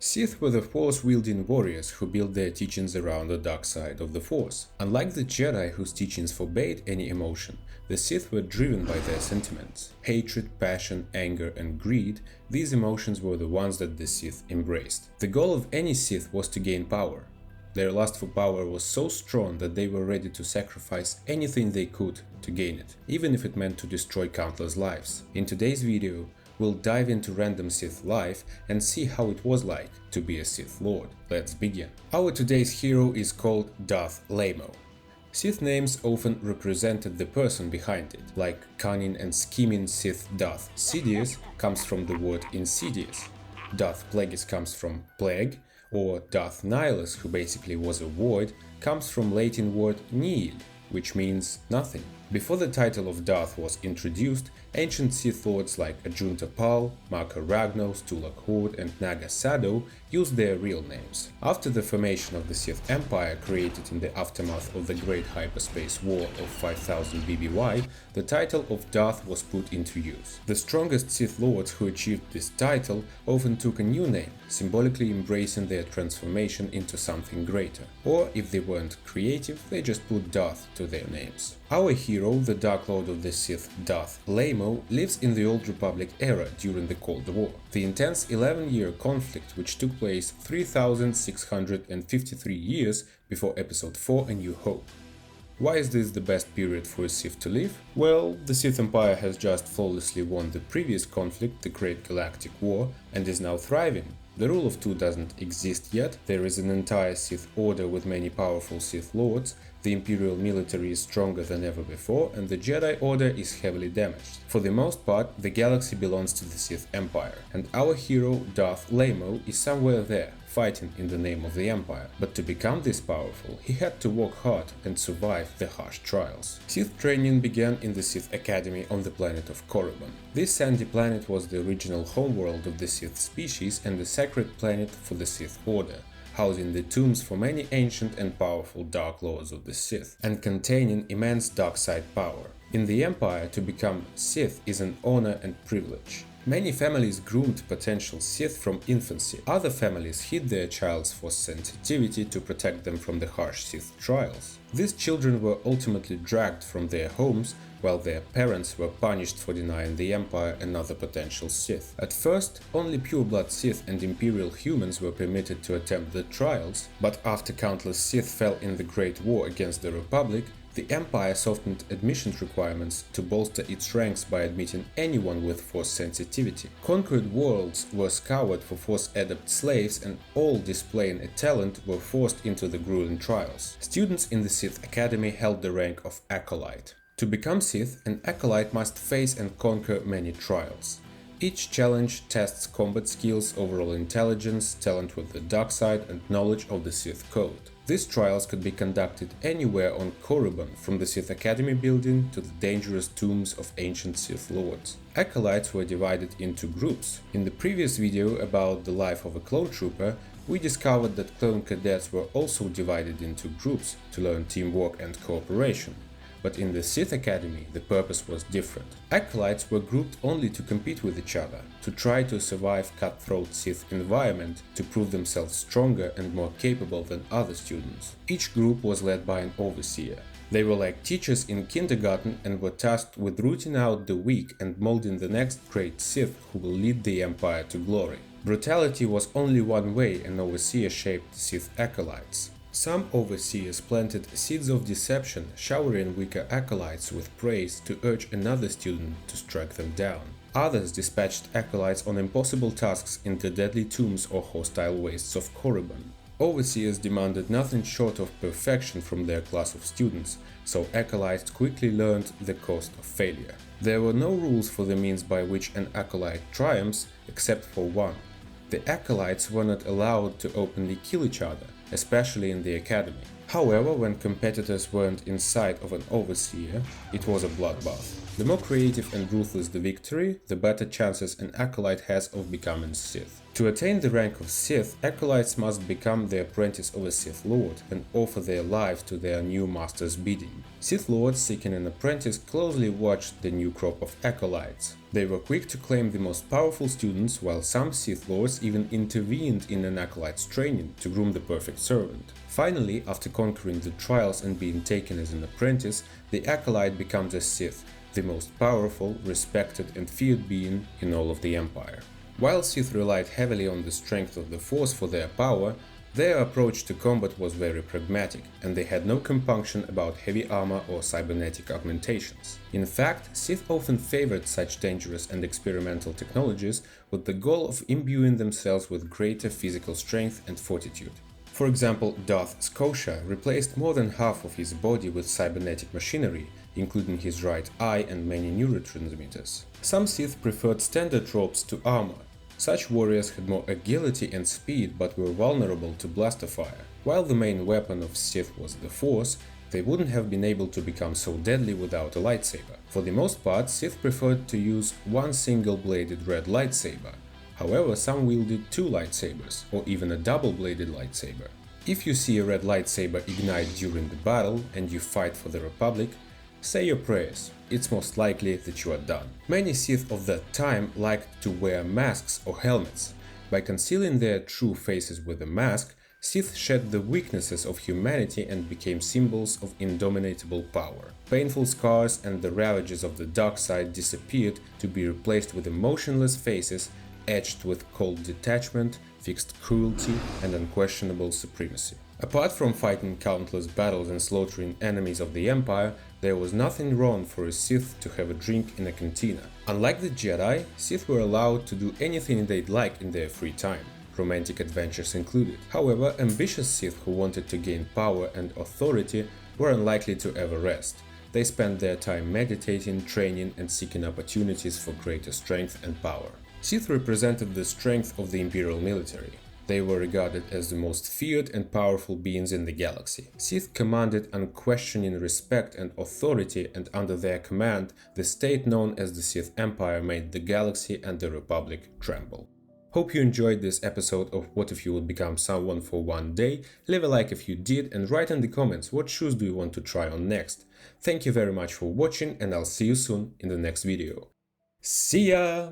Sith were the Force-wielding warriors who built their teachings around the dark side of the Force. Unlike the Jedi, whose teachings forbade any emotion, the Sith were driven by their sentiments. Hatred, passion, anger, and greed, these emotions were the ones that the Sith embraced. The goal of any Sith was to gain power. Their lust for power was so strong that they were ready to sacrifice anything they could to gain it, even if it meant to destroy countless lives. In today's video, we'll dive into random Sith life and see how it was like to be a Sith Lord. Let's begin. Our today's hero is called Darth Lamo. Sith names often represented the person behind it, like cunning and scheming Sith Darth Sidious comes from the word insidious, Darth Plagueis comes from plague, or Darth Nihilus, who basically was a void, comes from Latin word nihil, which means nothing. Before the title of Darth was introduced, ancient Sith Lords like Ajunta Pal, Marka Ragnos, Tulak Hord, and Naga Sado used their real names. After the formation of the Sith Empire created in the aftermath of the Great Hyperspace War of 5000 BBY, the title of Darth was put into use. The strongest Sith Lords who achieved this title often took a new name, symbolically embracing their transformation into something greater. Or, if they weren't creative, they just put Darth to their names. Our hero, the Dark Lord of the Sith Darth Lamo, lives in the Old Republic era during the Cold War. The intense 11-year conflict, which took place 3,653 years before Episode 4 A New Hope. Why is this the best period for a Sith to live? Well, the Sith Empire has just flawlessly won the previous conflict, the Great Galactic War, and is now thriving. The rule of two doesn't exist yet, there is an entire Sith Order with many powerful Sith Lords, the Imperial military is stronger than ever before, and the Jedi Order is heavily damaged. For the most part, the galaxy belongs to the Sith Empire, and our hero, Darth Lamo, is somewhere there, fighting in the name of the Empire. But to become this powerful, he had to work hard and survive the harsh trials. Sith training began in the Sith Academy on the planet of Korriban. This sandy planet was the original homeworld of the Sith species and the sacred planet for the Sith Order, housing the tombs for many ancient and powerful Dark Lords of the Sith, and containing immense dark side power. In the Empire, to become Sith is an honor and privilege. Many families groomed potential Sith from infancy. Other families hid their child's force sensitivity to protect them from the harsh Sith trials. These children were ultimately dragged from their homes, while their parents were punished for denying the Empire another potential Sith. At first, only pure-blood Sith and Imperial humans were permitted to attempt the trials, but after countless Sith fell in the Great War against the Republic, the Empire softened admission requirements to bolster its ranks by admitting anyone with force sensitivity. Conquered worlds were scoured for force-adept slaves, and all displaying a talent were forced into the grueling trials. Students in the Sith Academy held the rank of Acolyte. To become Sith, an Acolyte must face and conquer many trials. Each challenge tests combat skills, overall intelligence, talent with the dark side, and knowledge of the Sith Code. These trials could be conducted anywhere on Korriban, from the Sith Academy building to the dangerous tombs of ancient Sith Lords. Acolytes were divided into groups. In the previous video about the life of a clone trooper, we discovered that clone cadets were also divided into groups to learn teamwork and cooperation. But in the Sith Academy, the purpose was different. Acolytes were grouped only to compete with each other, to try to survive cutthroat Sith environment, to prove themselves stronger and more capable than other students. Each group was led by an overseer. They were like teachers in kindergarten and were tasked with rooting out the weak and molding the next great Sith who will lead the Empire to glory. Brutality was only one way an overseer shaped Sith acolytes. Some overseers planted seeds of deception, showering weaker acolytes with praise to urge another student to strike them down. Others dispatched acolytes on impossible tasks in the deadly tombs or hostile wastes of Korriban. Overseers demanded nothing short of perfection from their class of students, so acolytes quickly learned the cost of failure. There were no rules for the means by which an acolyte triumphs, except for one. The acolytes were not allowed to openly kill each other, especially in the academy. However, when competitors weren't in sight of an overseer, it was a bloodbath. The more creative and ruthless the victory, the better chances an acolyte has of becoming Sith. To attain the rank of Sith, acolytes must become the apprentice of a Sith Lord and offer their lives to their new master's bidding. Sith Lords seeking an apprentice closely watched the new crop of acolytes. They were quick to claim the most powerful students, while some Sith Lords even intervened in an acolyte's training to groom the perfect servant. Finally, after conquering the trials and being taken as an apprentice, the acolyte becomes a Sith, the most powerful, respected and feared being in all of the Empire. While Sith relied heavily on the strength of the Force for their power, their approach to combat was very pragmatic, and they had no compunction about heavy armor or cybernetic augmentations. In fact, Sith often favored such dangerous and experimental technologies with the goal of imbuing themselves with greater physical strength and fortitude. For example, Darth Scotia replaced more than half of his body with cybernetic machinery, including his right eye and many neurotransmitters. Some Sith preferred standard ropes to armor. Such warriors had more agility and speed but were vulnerable to blaster fire. While the main weapon of Sith was the Force, they wouldn't have been able to become so deadly without a lightsaber. For the most part, Sith preferred to use one single-bladed red lightsaber. However, some wielded two lightsabers, or even a double-bladed lightsaber. If you see a red lightsaber ignite during the battle and you fight for the Republic, say your prayers. It's most likely that you are done. Many Sith of that time liked to wear masks or helmets. By concealing their true faces with a mask, Sith shed the weaknesses of humanity and became symbols of indomitable power. Painful scars and the ravages of the dark side disappeared to be replaced with emotionless faces etched with cold detachment, fixed cruelty, and unquestionable supremacy. Apart from fighting countless battles and slaughtering enemies of the Empire, there was nothing wrong for a Sith to have a drink in a cantina. Unlike the Jedi, Sith were allowed to do anything they'd like in their free time, romantic adventures included. However, ambitious Sith who wanted to gain power and authority were unlikely to ever rest. They spent their time meditating, training, and seeking opportunities for greater strength and power. Sith represented the strength of the Imperial military. They were regarded as the most feared and powerful beings in the galaxy. Sith commanded unquestioning respect and authority, and under their command, the state known as the Sith Empire made the galaxy and the Republic tremble. Hope you enjoyed this episode of What If You Would Become Someone for One Day. leave a like if you did and write in the comments what shoes do you want to try on next. Thank you very much for watching, and I'll see you soon in the next video. See ya!